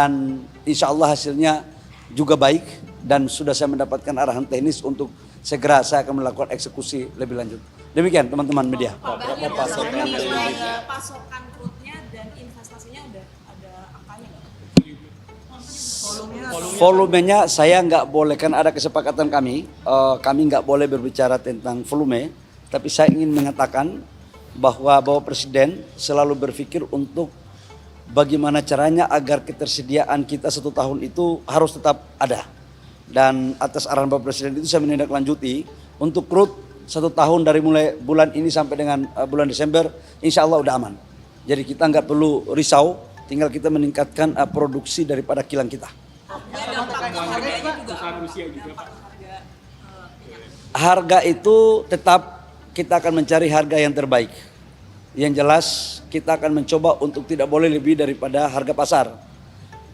Dan insya Allah hasilnya juga baik dan sudah saya mendapatkan arahan teknis untuk segera saya akan melakukan eksekusi lebih lanjut. Demikian teman-teman media. Pasokan crude-nya dan investasinya udah ada angkanya nggak? Volumenya saya nggak boleh, kan ada kesepakatan kami nggak boleh berbicara tentang volume, tapi saya ingin mengatakan bahwa Bapak Presiden selalu berpikir untuk bagaimana caranya agar ketersediaan kita 1 tahun itu harus tetap ada. Dan atas arahan Bapak Presiden itu saya menindaklanjuti untuk crude 1 tahun dari mulai bulan ini sampai dengan bulan Desember, insya Allah udah aman. Jadi kita nggak perlu risau, tinggal kita meningkatkan produksi daripada kilang kita. Harga itu tetap kita akan mencari harga yang terbaik. Yang jelas kita akan mencoba untuk tidak boleh lebih daripada harga pasar.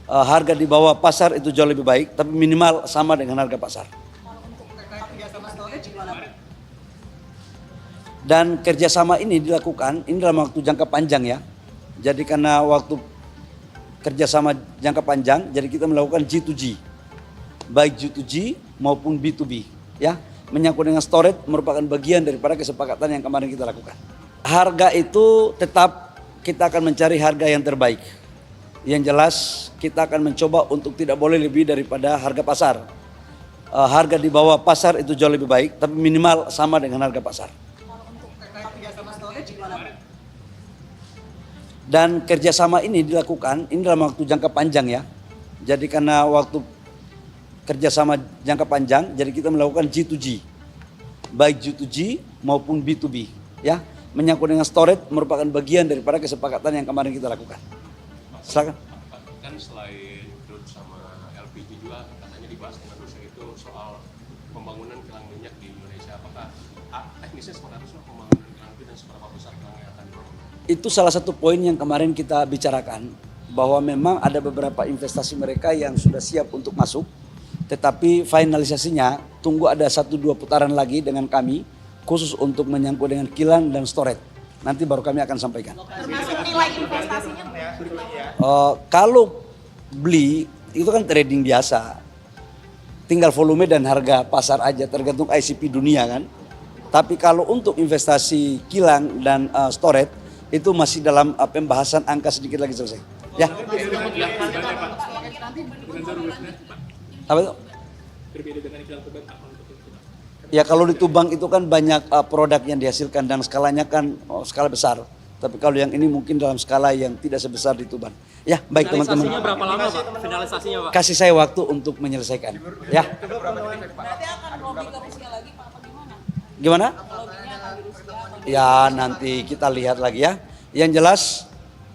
Harga di bawah pasar itu jauh lebih baik, tapi minimal sama dengan harga pasar. Dan kerjasama ini dilakukan, ini dalam waktu jangka panjang ya. Jadi karena waktu kerjasama jangka panjang, jadi kita melakukan G2G. Baik G2G maupun B2B. Ya, menyangkut dengan storage merupakan bagian daripada kesepakatan yang kemarin kita lakukan. Harga itu tetap kita akan mencari harga yang terbaik. Yang jelas kita akan mencoba untuk tidak boleh lebih daripada harga pasar. Harga di bawah pasar itu jauh lebih baik, tapi minimal sama dengan harga pasar. Dan kerjasama ini dilakukan, ini dalam waktu jangka panjang ya. Jadi karena waktu kerjasama jangka panjang, jadi kita melakukan G2G. Baik G2G maupun B2B. Ya, menyangkut dengan storage merupakan bagian daripada kesepakatan yang kemarin kita lakukan. Silakan. Kan selain crude sama LPG juga katanya dibahas dengan Rusia itu soal pembangunan kilang minyak di Indonesia. Apakah teknisnya seperti apa pembangunan kilang itu dan seberapa besar kilang yang akan dibangun? Itu salah satu poin yang kemarin kita bicarakan, bahwa memang ada beberapa investasi mereka yang sudah siap untuk masuk, tetapi finalisasinya tunggu ada 1-2 putaran lagi dengan kami, khusus untuk menyangkut dengan kilang dan storage. Nanti baru kami akan sampaikan. Termasuk nilai investasinya? Kalau beli itu kan trading biasa, tinggal volume dan harga pasar aja, tergantung ICP dunia kan. Tapi kalau untuk investasi kilang dan storage itu masih dalam pembahasan, angka sedikit lagi selesai. Ya. Apa itu? Berbeda dengan kilang Tuban apa? Ya kalau di Tuban itu kan banyak produk yang dihasilkan dan skalanya kan skala besar. Tapi kalau yang ini mungkin dalam skala yang tidak sebesar di Tuban. Ya baik teman-teman. Finalisasinya berapa lama Pak? Finalisasinya Pak? Kasih saya waktu untuk menyelesaikan. Ya. Berarti akan lobby ke Rusia lagi Pak, apa gimana? Gimana? Lobbynya akan di Rusia atau Ya nanti kita lihat lagi ya. Yang jelas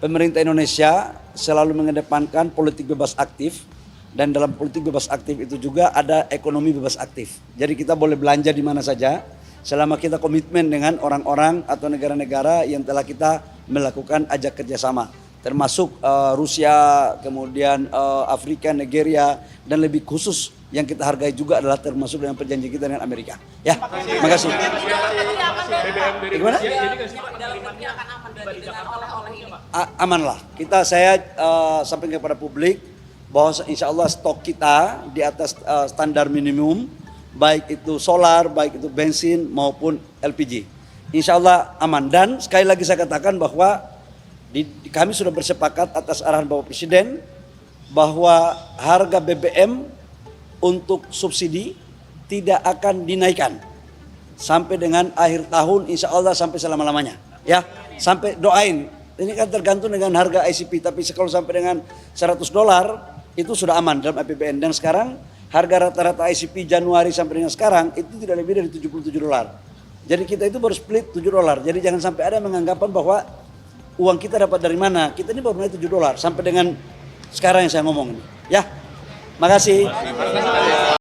pemerintah Indonesia selalu mengedepankan politik bebas aktif. Dan dalam politik bebas aktif itu juga ada ekonomi bebas aktif. Jadi kita boleh belanja di mana saja selama kita komitmen dengan orang-orang atau negara-negara yang telah kita melakukan ajak kerjasama. Termasuk Rusia, kemudian Afrika, Nigeria, dan lebih khusus yang kita hargai juga adalah termasuk dengan perjanjian kita dengan Amerika. Ya, makasih. Gimana? Amanlah. Saya sampaikan kepada publik bahwa insya Allah stok kita di atas standar minimum, baik itu solar, baik itu bensin maupun LPG. Insya Allah aman. Dan sekali lagi saya katakan bahwa kami sudah bersepakat atas arahan Bapak Presiden bahwa harga BBM untuk subsidi tidak akan dinaikkan sampai dengan akhir tahun, insya Allah sampai selama-lamanya. Ya, sampai doain. Ini kan tergantung dengan harga ICP, tapi kalau sampai dengan $100 itu sudah aman dalam APBN. Dan sekarang harga rata-rata ICP Januari sampai dengan sekarang itu tidak lebih dari $77. Jadi kita itu baru split $7. Jadi jangan sampai ada menganggapan bahwa uang kita dapat dari mana. Kita ini baru naik $7 sampai dengan sekarang yang saya ngomong ini. Ya, makasih.